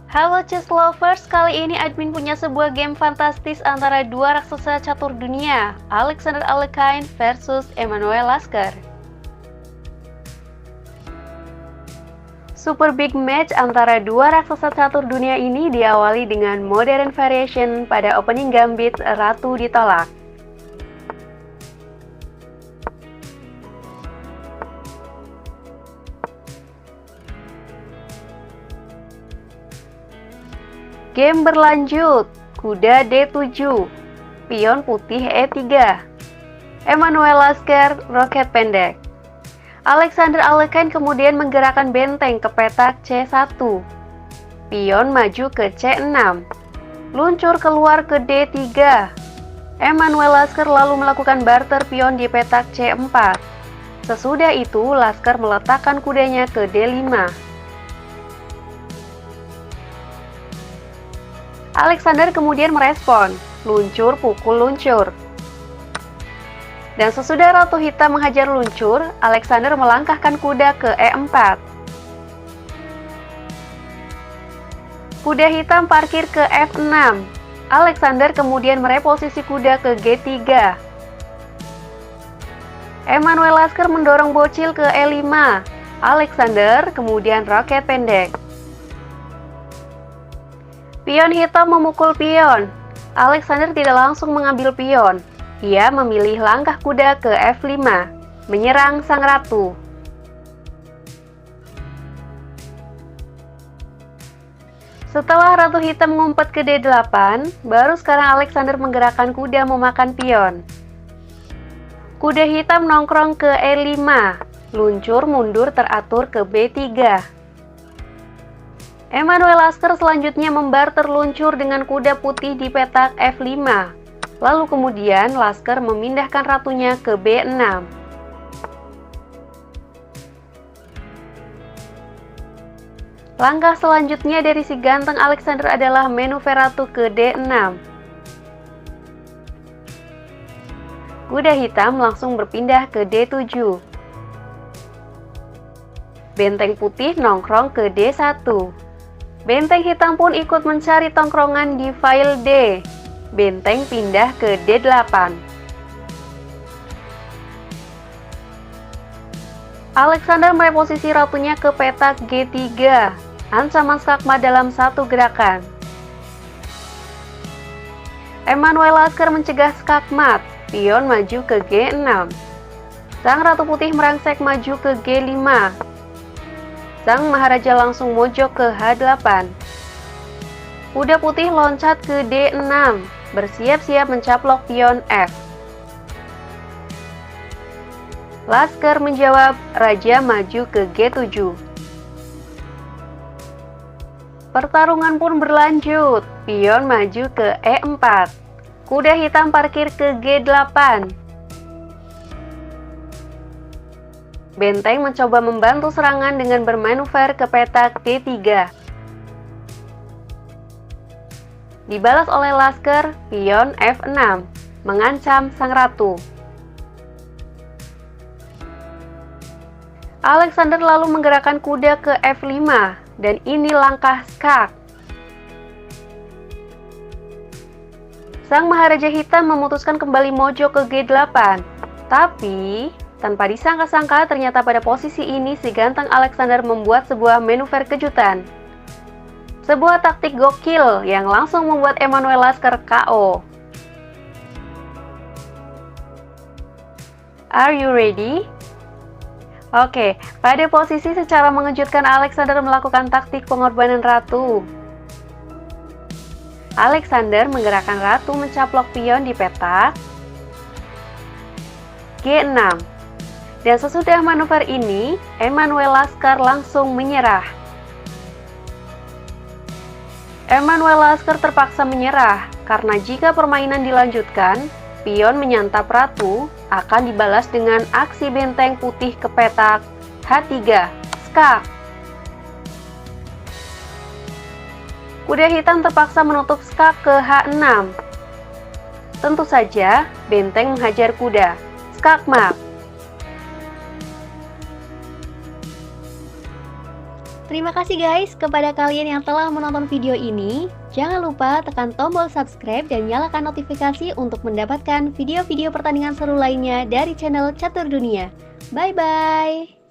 Halo chess lovers, kali ini admin punya sebuah game fantastis antara dua raksasa catur dunia, Alexander Alekhine versus Emanuel Lasker. Super big match antara dua raksasa catur dunia ini diawali dengan modern variation pada opening gambit Ratu ditolak. Game berlanjut, kuda D7, pion putih E3, Emanuel Lasker roket pendek. Alexander Alekhine kemudian menggerakkan benteng ke petak C1, pion maju ke C6, luncur keluar ke D3. Emanuel Lasker lalu melakukan barter pion di petak C4. Sesudah itu, Lasker meletakkan kudanya ke D5. Alexander kemudian merespon, luncur pukul luncur. Dan sesudah Ratu Hitam menghajar luncur, Alexander melangkahkan kuda ke E4. Kuda hitam parkir ke F6. Alexander kemudian mereposisi kuda ke G3. Emanuel Lasker mendorong bocil ke E5. Alexander kemudian roket pendek. Pion hitam memukul pion. Alexander tidak langsung mengambil pion. Ia memilih langkah kuda ke F5, menyerang sang ratu. Setelah Ratu Hitam mengumpet ke D8, baru sekarang Alexander menggerakkan kuda memakan pion. Kuda hitam nongkrong ke E5, luncur mundur teratur ke B3. Emanuel Lasker selanjutnya membarter luncur dengan kuda putih di petak F5. Lalu kemudian Lasker memindahkan ratunya ke B6. Langkah selanjutnya dari si ganteng Alexander adalah manuver ratu ke D6. Kuda hitam langsung berpindah ke D7. Benteng putih nongkrong ke D1. Benteng hitam pun ikut mencari tongkrongan di file D. Benteng pindah ke D8. Alexander mereposisi ratunya ke petak G3. Ancaman skakmat dalam satu gerakan. Emanuel Lasker mencegah skakmat. Pion maju ke G6. Sang Ratu Putih merangsek maju ke G5. Sang Maharaja langsung mojok ke H8. Kuda putih loncat ke D6, bersiap-siap mencaplok pion F. Lasker menjawab, Raja maju ke G7. Pertarungan pun berlanjut, pion maju ke E4. Kuda hitam parkir ke G8. Benteng mencoba membantu serangan dengan bermanuver ke petak D3. Dibalas oleh Lasker, pion F6, mengancam sang ratu. Alexander lalu menggerakkan kuda ke F5, dan ini langkah skak. Sang Maharaja Hitam memutuskan kembali mojok ke G8, tapi tanpa disangka-sangka ternyata pada posisi ini si ganteng Alexander membuat sebuah manuver kejutan. Sebuah taktik gokil yang langsung membuat Emanuel Lasker KO. Are you ready? Oke, pada posisi secara mengejutkan Alexander melakukan taktik pengorbanan ratu. Alexander menggerakkan ratu mencaplok pion di petak G6. Dan sesudah manuver ini, Emanuel Lasker langsung menyerah. Emanuel Lasker terpaksa menyerah, karena jika permainan dilanjutkan, pion menyantap ratu akan dibalas dengan aksi benteng putih ke petak H3, skak. Kuda hitam terpaksa menutup skak ke H6. Tentu saja, benteng menghajar kuda, skakmat. Terima kasih guys kepada kalian yang telah menonton video ini. Jangan lupa tekan tombol subscribe dan nyalakan notifikasi untuk mendapatkan video-video pertandingan seru lainnya dari channel Catur Dunia. Bye-bye!